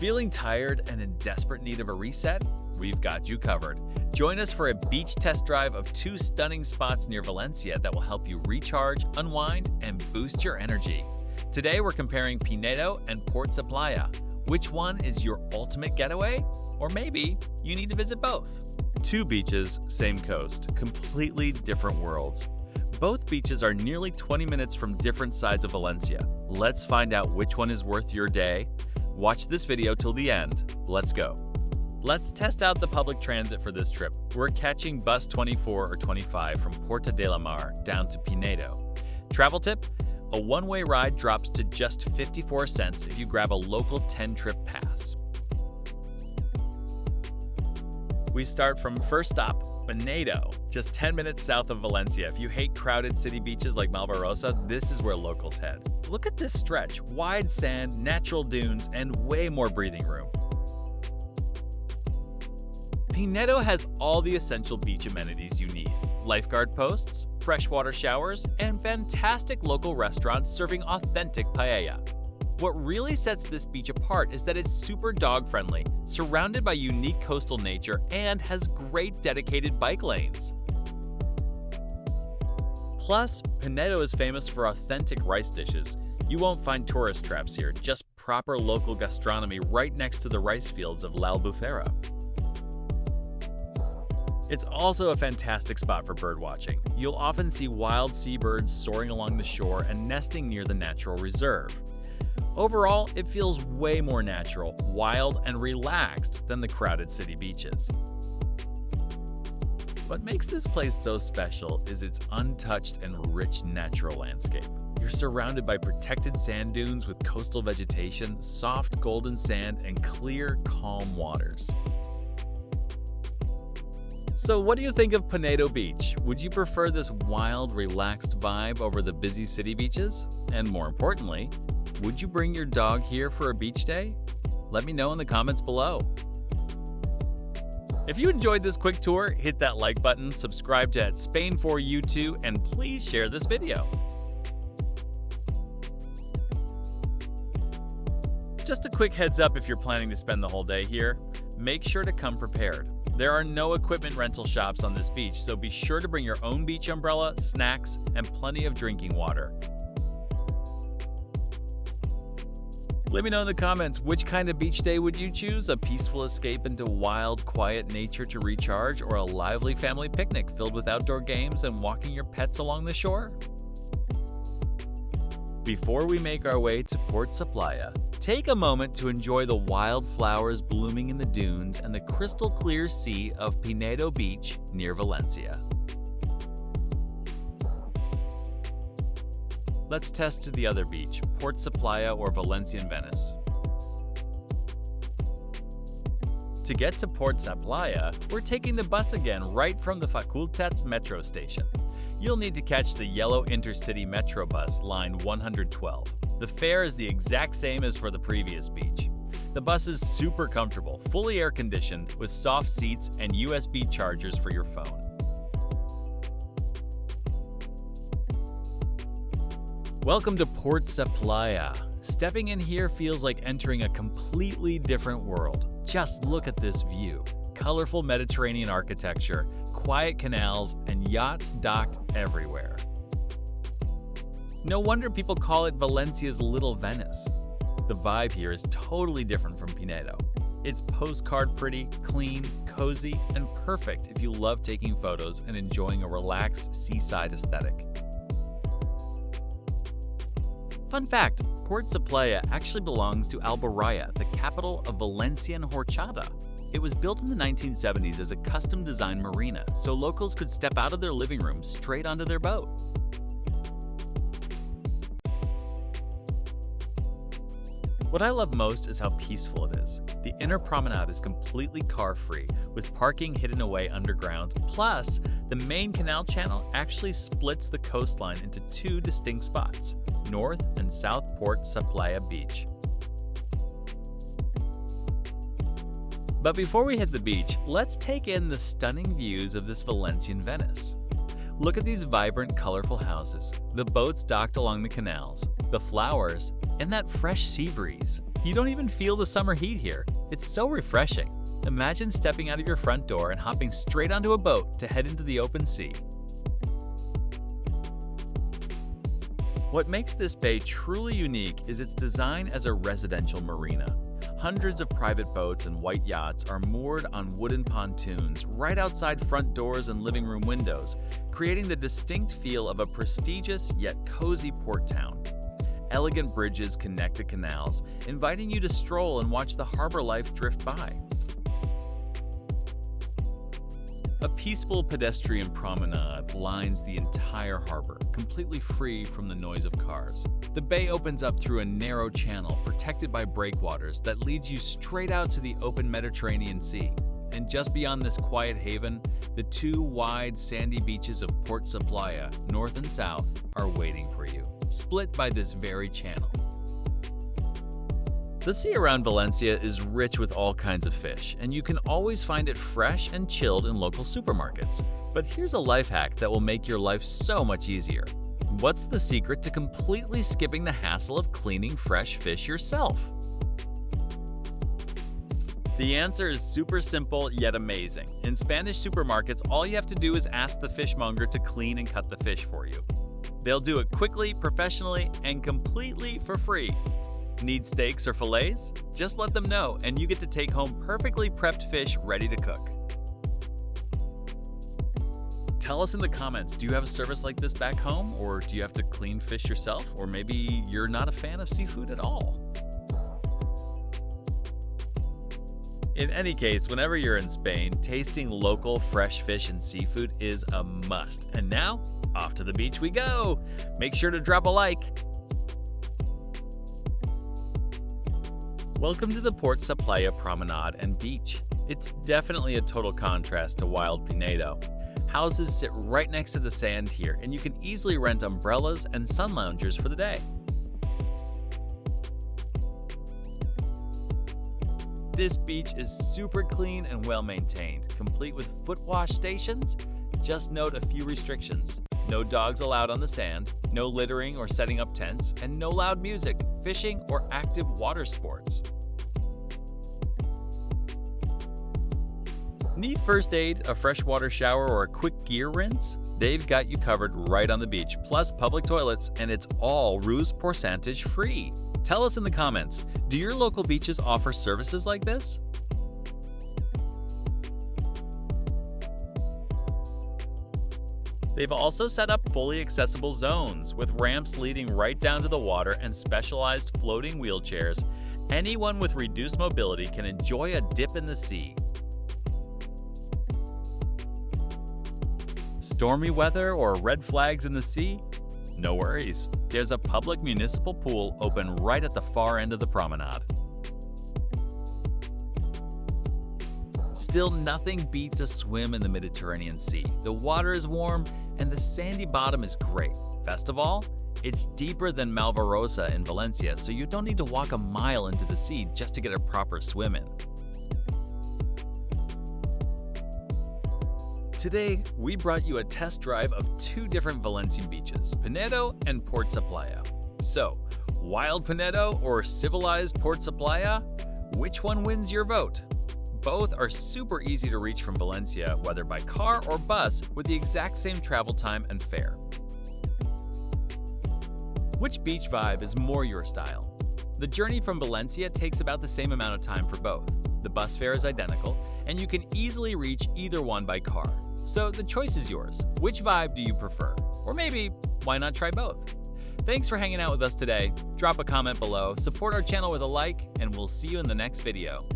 Feeling tired and in desperate need of a reset? We've got you covered. Join us for a beach test drive of 2 stunning spots near Valencia that will help you recharge, unwind, and boost your energy. Today we're comparing Pinedo and Port Saplaya. Which one is your ultimate getaway? Or maybe you need to visit both. 2 beaches, same coast, completely different worlds. Both beaches are nearly 20 minutes from different sides of Valencia. Let's find out which one is worth your day. Watch this video till the end. Let's go. Let's test out the public transit for this trip. We're catching bus 24 or 25 from Porta de la Mar down to Pinedo. Travel tip: a one-way ride drops to just 54 cents if you grab a local 10-trip pass. We start from first stop, Pinedo, just 10 minutes south of Valencia. If you hate crowded city beaches like Malvarosa, this is where locals head. Look at this stretch: wide sand, natural dunes, and way more breathing room. Pinedo has all the essential beach amenities you need: lifeguard posts, freshwater showers, and fantastic local restaurants serving authentic paella. What really sets this beach apart is that it's super dog-friendly, surrounded by unique coastal nature, and has great dedicated bike lanes. Plus, Pinedo is famous for authentic rice dishes. You won't find tourist traps here, just proper local gastronomy right next to the rice fields of l'Albufera. It's also a fantastic spot for birdwatching. You'll often see wild seabirds soaring along the shore and nesting near the natural reserve. Overall, it feels way more natural, wild, and relaxed than the crowded city beaches. What makes this place so special is its untouched and rich natural landscape. You're surrounded by protected sand dunes with coastal vegetation, soft golden sand, and clear, calm waters. So what do you think of Pinedo Beach? Would you prefer this wild, relaxed vibe over the busy city beaches? And more importantly, would you bring your dog here for a beach day? Let me know in the comments below. If you enjoyed this quick tour, hit that like button, subscribe to @Spain4U2, and please share this video. Just a quick heads up if you're planning to spend the whole day here, make sure to come prepared. There are no equipment rental shops on this beach, so be sure to bring your own beach umbrella, snacks, and plenty of drinking water. Let me know in the comments, which kind of beach day would you choose? A peaceful escape into wild, quiet nature to recharge, or a lively family picnic filled with outdoor games and walking your pets along the shore? Before we make our way to Port Saplaya, take a moment to enjoy the wildflowers blooming in the dunes and the crystal clear sea of Pinedo Beach near Valencia. Let's test to the other beach, Port Saplaya or Valencian Venice. To get to Port Saplaya, we're taking the bus again right from the Facultats metro station. You'll need to catch the yellow intercity metro bus, line 112. The fare is the exact same as for the previous beach. The bus is super comfortable, fully air-conditioned, with soft seats and USB chargers for your phone. Welcome to Port Saplaya. Stepping in here feels like entering a completely different world. Just look at this view. Colorful Mediterranean architecture, quiet canals, and yachts docked everywhere. No wonder people call it Valencia's Little Venice. The vibe here is totally different from Pinedo. It's postcard pretty, clean, cozy, and perfect if you love taking photos and enjoying a relaxed seaside aesthetic. Fun fact, Port Saplaya actually belongs to Alboraya, the capital of Valencian horchata. It was built in the 1970s as a custom-designed marina, so locals could step out of their living room straight onto their boat. What I love most is how peaceful it is. The inner promenade is completely car-free, with parking hidden away underground. Plus, the main canal channel actually splits the coastline into 2 distinct spots, North and South Port Saplaya Beach. But before we hit the beach, let's take in the stunning views of this Valencian Venice. Look at these vibrant, colorful houses, the boats docked along the canals, the flowers, and that fresh sea breeze. You don't even feel the summer heat here. It's so refreshing. Imagine stepping out of your front door and hopping straight onto a boat to head into the open sea. What makes this bay truly unique is its design as a residential marina. Hundreds of private boats and white yachts are moored on wooden pontoons right outside front doors and living room windows, creating the distinct feel of a prestigious yet cozy port town. Elegant bridges connect the canals, inviting you to stroll and watch the harbor life drift by. A peaceful pedestrian promenade lines the entire harbor, completely free from the noise of cars. The bay opens up through a narrow channel protected by breakwaters that leads you straight out to the open Mediterranean Sea. And just beyond this quiet haven, the two wide sandy beaches of Port Saplaya, north and south, are waiting for you, split by this very channel. The sea around Valencia is rich with all kinds of fish, and you can always find it fresh and chilled in local supermarkets. But here's a life hack that will make your life so much easier. What's the secret to completely skipping the hassle of cleaning fresh fish yourself? The answer is super simple yet amazing. In Spanish supermarkets, all you have to do is ask the fishmonger to clean and cut the fish for you. They'll do it quickly, professionally, and completely for free. Need steaks or fillets? Just let them know, and you get to take home perfectly prepped fish ready to cook. Tell us in the comments, do you have a service like this back home, or do you have to clean fish yourself, or maybe you're not a fan of seafood at all? In any case, whenever you're in Spain, tasting local fresh fish and seafood is a must. And now, off to the beach we go! Make sure to drop a like! Welcome to the Port Saplaya promenade and beach. It's definitely a total contrast to wild Pinedo. Houses sit right next to the sand here, and you can easily rent umbrellas and sun loungers for the day. This beach is super clean and well maintained, complete with foot wash stations. Just note a few restrictions. No dogs allowed on the sand, no littering or setting up tents, and no loud music, fishing, or active water sports. Need first aid, a freshwater shower, or a quick gear rinse? They've got you covered right on the beach, plus public toilets, and it's all Ruse Porcentage free. Tell us in the comments, do your local beaches offer services like this? They've also set up fully accessible zones with ramps leading right down to the water and specialized floating wheelchairs. Anyone with reduced mobility can enjoy a dip in the sea. Stormy weather or red flags in the sea? No worries. There's a public municipal pool open right at the far end of the promenade. Still, nothing beats a swim in the Mediterranean Sea. The water is warm and the sandy bottom is great. Best of all, it's deeper than Malvarosa in Valencia, so you don't need to walk a mile into the sea just to get a proper swim in. Today, we brought you a test drive of two different Valencian beaches, Pinedo and Port Saplaya. So, wild Pinedo or civilized Port Saplaya? Which one wins your vote? Both are super easy to reach from Valencia, whether by car or bus, with the exact same travel time and fare. Which beach vibe is more your style? The journey from Valencia takes about the same amount of time for both. The bus fare is identical, and you can easily reach either one by car. So the choice is yours. Which vibe do you prefer? Or maybe, why not try both? Thanks for hanging out with us today. Drop a comment below, support our channel with a like, and we'll see you in the next video.